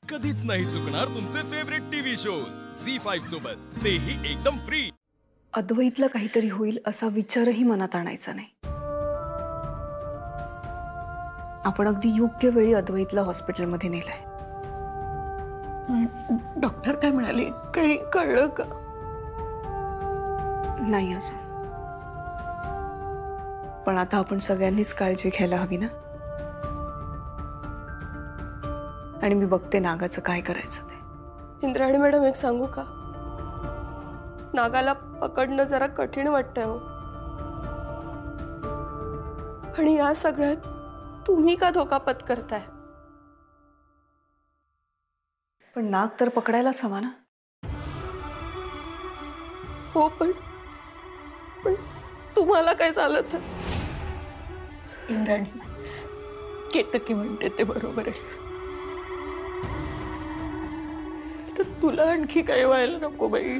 कधीच नाही चुकणार तुमचे फेवरेट टीव्ही शोज झी5 सोबत, तेही एकदम फ्री। अद्वैतला काहीतरी होईल असा विचारही मनात आणायचा नाही। आपण अगदी योग्य वेळी अद्वैतला हॉस्पिटलमध्ये नेलाय। डॉक्टर काय म्हणाले, काही कळलं का? नाही अजून, पण आता आपण सगळ्यांनीच काळजी घ्यायला हवी ना। आणि मी बघते नागाचं काय करायचं ते। इंद्राणी मॅडम, एक सांगू का? नागाला पकडणं जरा कठीण वाटतंय हो। आणि या सगळ्यात तुम्ही का धोका पत्करताय? पण नाग तर पकडायलाच हवा ना। हो, पण तुम्हाला काय झालं तर? इंद्राणी, केतकी म्हणते ते बरोबर आहे। तर तुला आणखी काही व्हायला नको बाई।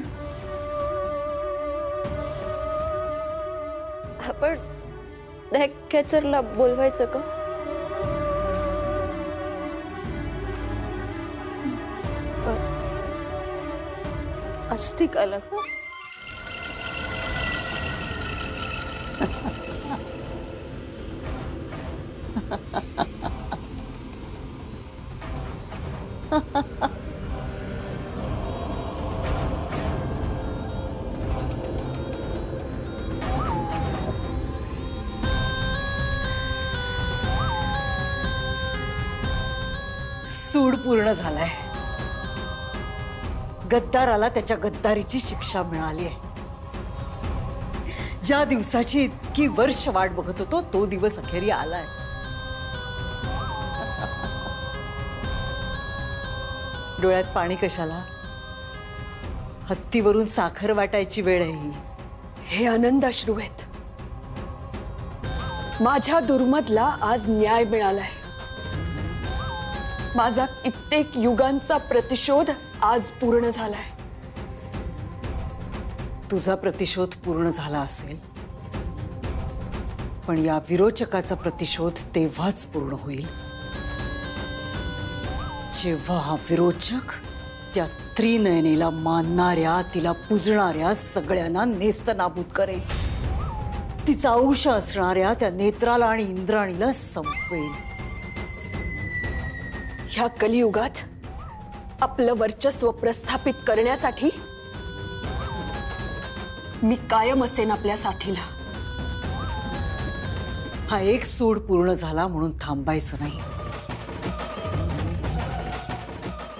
आपण कॅचरला बोलवायचं का? अस्तिकाला का? सूड पूर्ण झालाय। गद्दाराला त्याच्या गद्दारीची शिक्षा मिळाली आहे। ज्या दिवसाची इतकी वर्ष वाट बघत होतो तो दिवस अखेरी आलाय। डोळ्यात पाणी कशाला? हत्तीवरून साखर वाटायची वेळ आहे ही। हे आनंद अश्रू आहेत। माझ्या दुर्मतला आज न्याय मिळालाय। माझा कित्येक युगांचा प्रतिशोध आज पूर्ण झालाय। तुझा प्रतिशोध पूर्ण झाला असेल, पण या विरोचकाचा प्रतिशोध तेव्हाच पूर्ण होईल जेव्हा हा विरोचक त्या त्रिनयनेला मानणाऱ्या, तिला पूजणाऱ्या सगळ्यांना नेस्तनाबूत करेल। तिचा अंश असणाऱ्या त्या नेत्राला आणि इंद्राणीला संपवेल। ह्या कलियुगात आपलं वर्चस्व प्रस्थापित करण्यासाठी मी कायम असेन आपल्या साथीला। हा एक सूड पूर्ण झाला म्हणून थांबायचं नाही।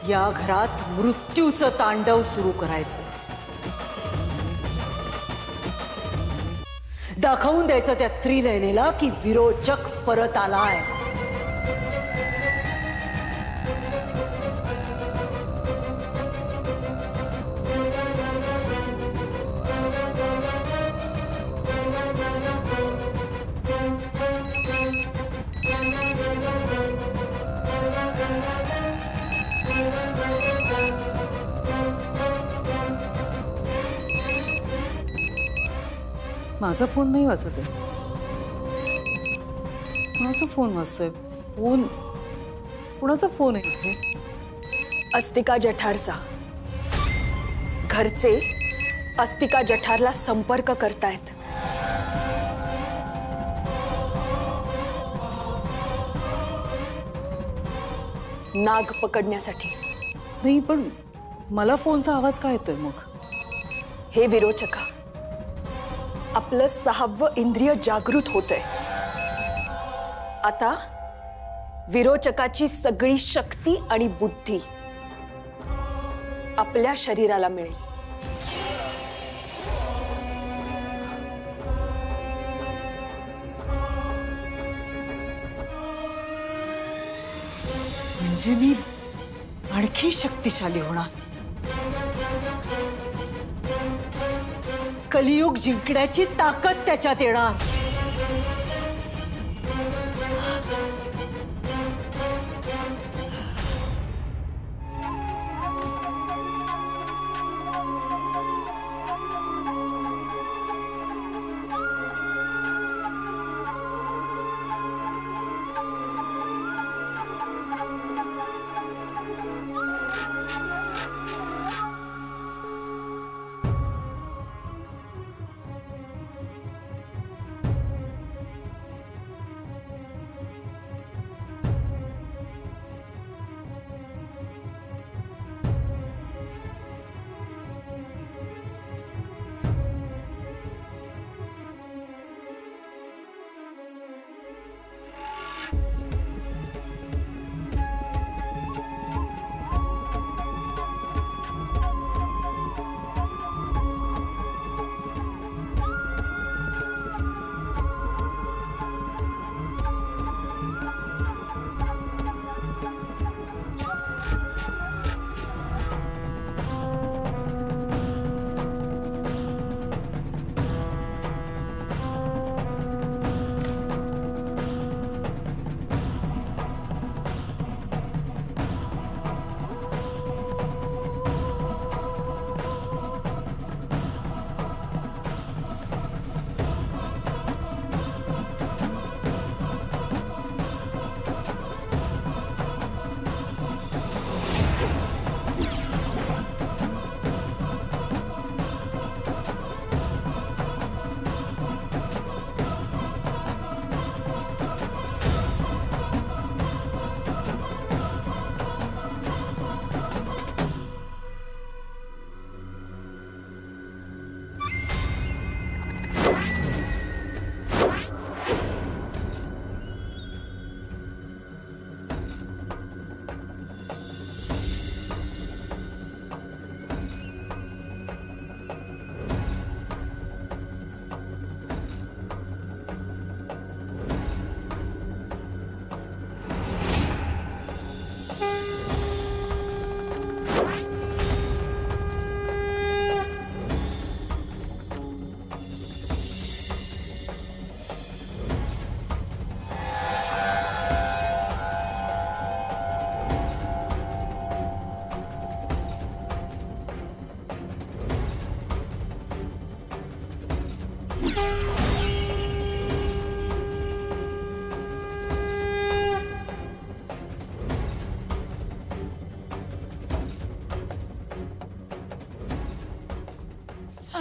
या घरात मृत्यूचं तांडव सुरू करायचं। दाखवून द्यायचं त्या त्रिनयनेला की विरोचक परत आलाय। माझा फोन नाही वाजत आहे। कुणाचा फोन वाजतोय? फोन कुणाचा फोन आहे? अस्तिका जठारचा। घरचे अस्तिका जठारला संपर्क करतायत। नाग पकडण्यासाठी। नाही, पण मला फोनचा आवाज काय येतोय मग? हे विरोचका, आपलं 6वं इंद्रिय जागृत होतंय। आता विरोचकाची सगळी शक्ती आणि बुद्धी आपल्या शरीराला मिळेल। म्हणजे मी आणखी शक्तिशाली होणार। कलियुग जिंकण्याची ताकद त्याच्यात येणार।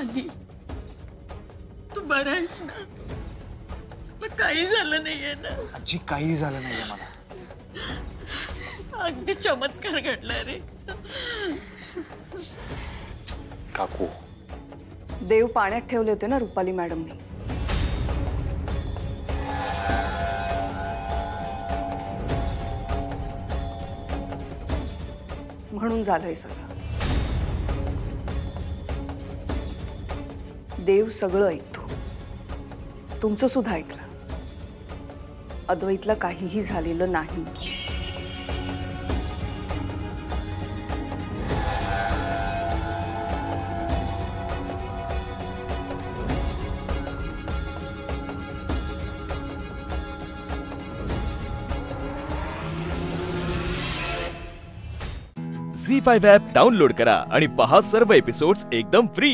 आधी तू बरा आहेस ना? मग काही झालं नाहीये ना? आजी काही झालं नाहीये मला. अगदी चमत्कार घडला रे. काकू देव पाण्यात ठेवले होते ना रुपाली मॅडमनी. म्हणून झालंय सगळं. देव सगळं ऐकतो. तुमचं सुद्धा ऐकलं. अद्वैतला काहीही झालेलं नाही. झी5 ॲप डाउनलोड करा आणि पहा सर्व एपिसोड्स एकदम फ्री.